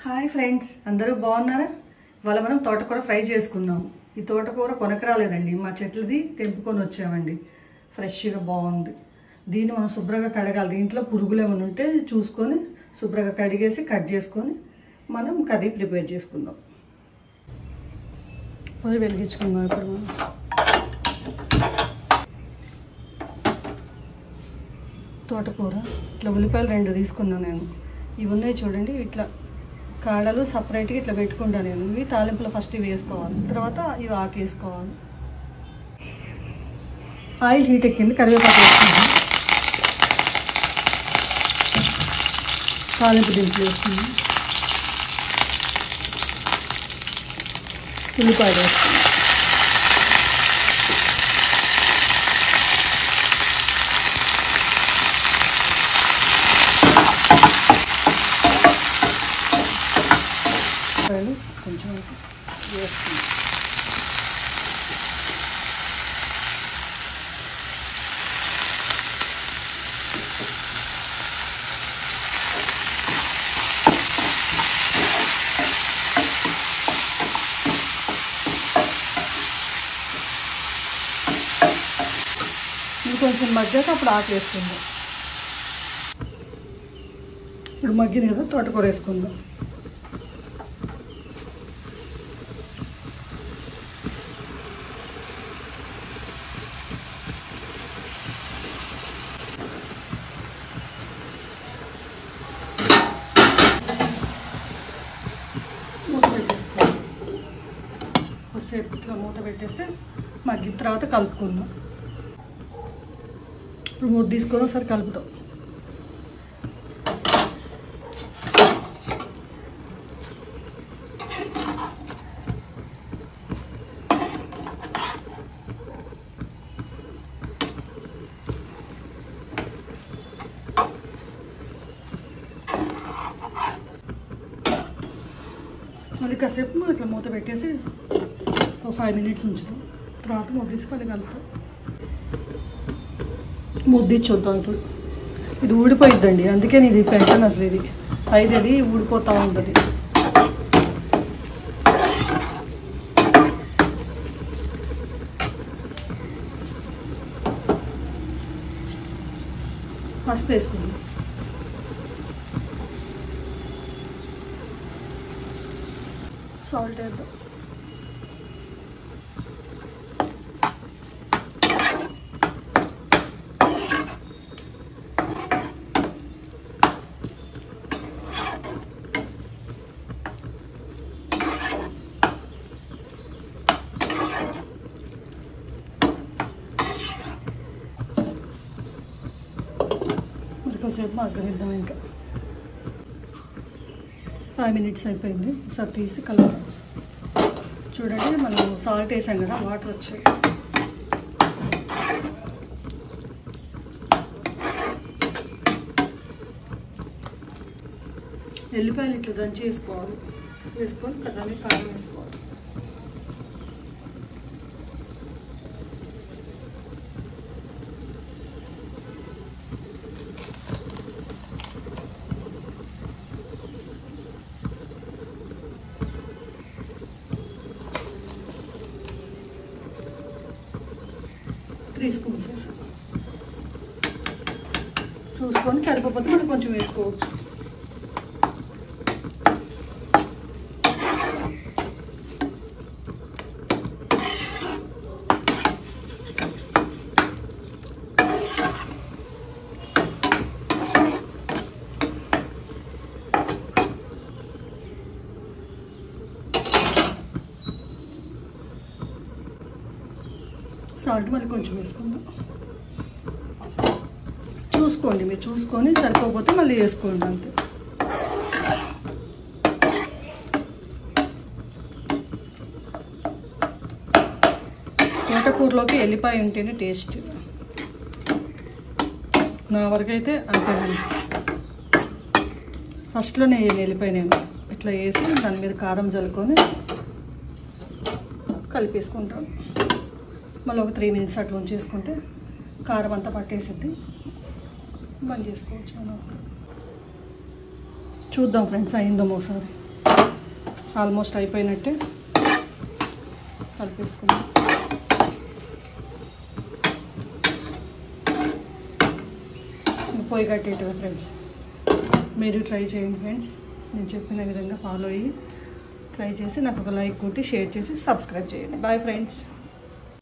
Hi friends, అందరూ బాగున్నారా? ఇవాళ మనం తోటకూర ఫ్రై చేసుకుందాం. ఈ తోటకూర కొనకరాలేదండి, మా చెట్లది తెంపుకొని వచ్చామండి. ఫ్రెష్గా బాగుంది. దీన్ని మనం శుభ్రంగా కడగాలి. దీంట్లో పురుగులు ఏమైనా ఉంటే చూసుకొని శుభ్రంగా కడిగేసి కట్ చేసుకొని మనం కర్రీ ప్రిపేర్ చేసుకుందాం. పొయ్యి వెలిగించుకుందాం. ఇప్పుడు మనం తోటకూర ఇట్లా ఉల్లిపాయలు 2 తీసుకున్నాను నేను. ఇవి ఉన్నాయి చూడండి, ఇట్లా కాడలు సపరేట్గా ఇట్లా పెట్టుకుంటాను నేను. ఇవి తాలింపులో ఫస్ట్ ఇవి వేసుకోవాలి, తర్వాత ఇవి ఆకు వేసుకోవాలి. ఆయిల్ హీట్ ఎక్కింది, కరివేపాకు వేసుకుంటాం. తాలింపు దింపులు వేసుకుందాం. ఉల్లిపాయలు వేసుకుందాం. కొంచెం వేస్తుంది. కొంచెం మగ్గాక అప్పుడు ఆకు వేసుకుందాం. ఇప్పుడు మగ్గింది కదా, తోటకూర వేసుకుందాం. కొద్దిసేపు ఇట్లా మూత పెట్టేస్తే మగ్గిన తర్వాత కలుపుకుందాం. ఇప్పుడు మూత తీసుకొని ఒకసారి కలుపుతాం. మళ్ళీ కాసేపు ఇట్లా మూత పెట్టేసి ఒక 5 మినిట్స్ ఉంచుతాం. తర్వాత మూత తీసుకొని కలుపుతాం. ముద్ది చూద్దాం. ఇప్పుడు ఇది ఊడిపోయిద్దండి, అందుకే నేను ఇది పెట్టాను. అసలు ఇది అది ఊడిపోతూ ఉంటుంది. పసుపు వేసుకుందాం. సాల్ట్ వేద్దాం. కొద్దిసేపు మగ్గనిద్దాం. ఇంకా 5 మినిట్స్ అయిపోయింది. ఒకసారి తీసి కలుపుదాం. చూడండి, మనం సాల్ట్ వేసాం కదా, వాటర్ వచ్చాయి. ఎల్లిపాయలు ఇట్లా దంచి వేసుకోవాలి. వేసుకొని దాన్ని కారం వేసుకోవాలి. చూసుకొని సరిపోతే మనం కొంచెం వేసుకోవచ్చు. సాల్ట్ మళ్ళీ కొంచెం వేసుకుందాం. చూసుకోండి, మీరు చూసుకొని సరిపోతే మళ్ళీ వేసుకోండి. అంతే. తోటకూరలోకి ఎల్లిపాయ ఉంటేనే టేస్ట్. నా వరకైతే అంతేనండి. ఫస్ట్లోనే ఎల్లిపాయ నేను ఇట్లా వేసి దాని మీద కారం చల్లుకొని కలిపేసుకుంటాను. మళ్ళీ ఒక 3 మినిట్స్ అట్లా ఉంచేసుకుంటే కారం అంతా పట్టేసిద్ది. బంద్ చేసుకోవచ్చు. మనం చూద్దాం ఫ్రెండ్స్, అయిందో ఒకసారి. ఆల్మోస్ట్ అయిపోయినట్టే. కలిపేసుకుందాం. పొయ్యి కట్టేటివి ఫ్రెండ్స్. మీరు ట్రై చేయండి ఫ్రెండ్స్. నేను చెప్పిన విధంగా ఫాలో అయ్యి ట్రై చేసి నాకు ఒక లైక్ కొట్టి షేర్ చేసి సబ్స్క్రైబ్ చేయండి. Bye friends.